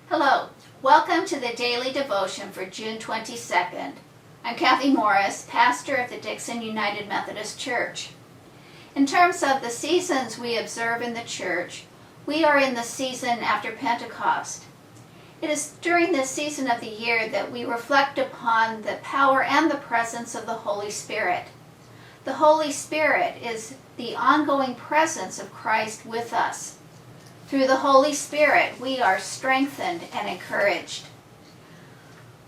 Hello, welcome to the Daily Devotion for June 22nd. I'm Kathy Morris, pastor of the Dixon United Methodist Church. In terms of the seasons we observe in the church, we are in the season after Pentecost. It is during this season of the year that we reflect upon the power and the presence of the Holy Spirit. The Holy Spirit is the ongoing presence of Christ with us. Through the Holy Spirit, we are strengthened and encouraged.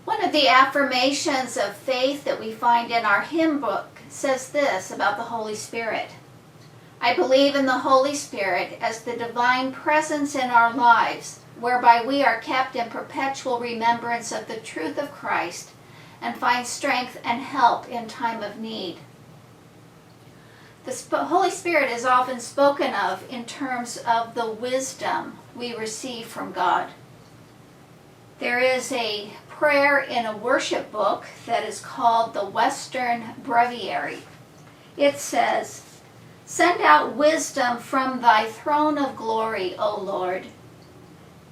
One of the affirmations of faith that we find in our hymn book says this about the Holy Spirit. I believe in the Holy Spirit as the divine presence in our lives, whereby we are kept in perpetual remembrance of the truth of Christ and find strength and help in time of need. The Holy Spirit is often spoken of in terms of the wisdom we receive from God. There is a prayer in a worship book that is called the Western Breviary. It says, "Send out wisdom from thy throne of glory, O Lord,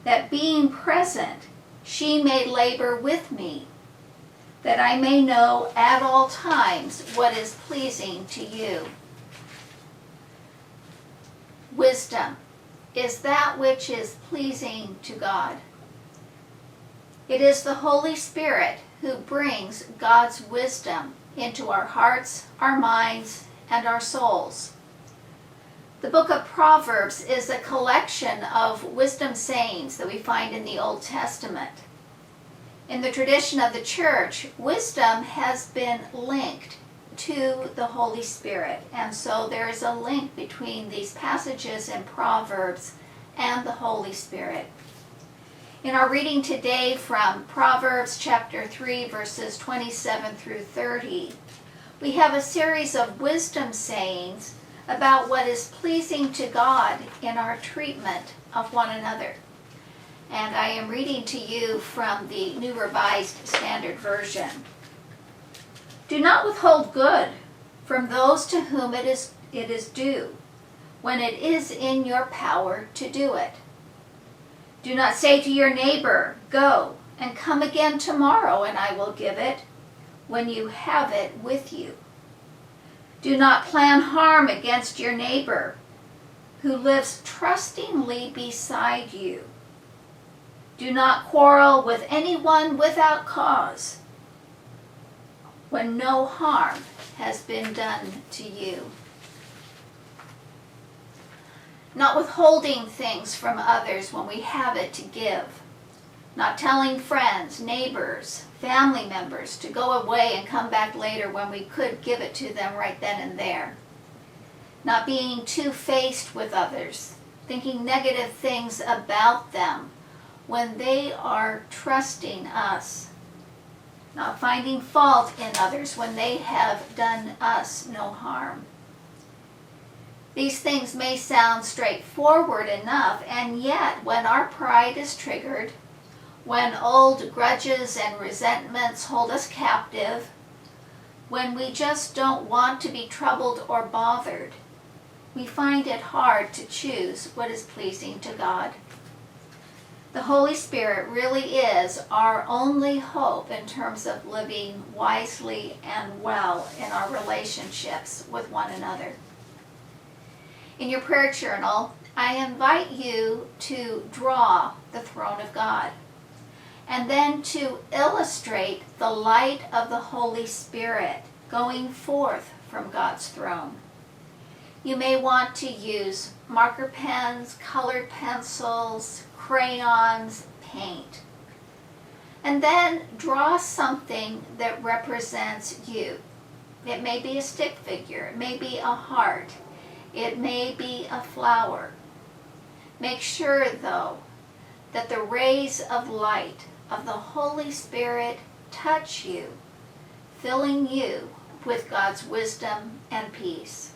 that being present she may labor with me, that I may know at all times what is pleasing to you." Wisdom is that which is pleasing to God. It is the Holy Spirit who brings God's wisdom into our hearts, our minds, and our souls. The book of Proverbs is a collection of wisdom sayings that we find in the Old Testament. In the tradition of the church, wisdom has been linked to the Holy Spirit, and so there is a link between these passages in Proverbs and the Holy Spirit. In our reading today from Proverbs chapter 3, verses 27 through 30, we have a series of wisdom sayings about what is pleasing to God in our treatment of one another. And I am reading to you from the New Revised Standard Version. Do not withhold good from those to whom it is due, when it is in your power to do it. Do not say to your neighbor, "Go, and come again tomorrow, and I will give it," when you have it with you. Do not plan harm against your neighbor, who lives trustingly beside you. Do not quarrel with anyone without cause, when no harm has been done to you. Not withholding things from others when we have it to give. Not telling friends, neighbors, family members to go away and come back later when we could give it to them right then and there. Not being two-faced with others, thinking negative things about them when they are trusting us. Not finding fault in others when they have done us no harm. These things may sound straightforward enough, and yet when our pride is triggered, when old grudges and resentments hold us captive, when we just don't want to be troubled or bothered, we find it hard to choose what is pleasing to God. The Holy Spirit really is our only hope in terms of living wisely and well in our relationships with one another. In your prayer journal, I invite you to draw the throne of God, and then to illustrate the light of the Holy Spirit going forth from God's throne. You may want to use marker pens, colored pencils, crayons, paint. And then draw something that represents you. It may be a stick figure, it may be a heart, it may be a flower. Make sure, though, that the rays of light of the Holy Spirit touch you, filling you with God's wisdom and peace.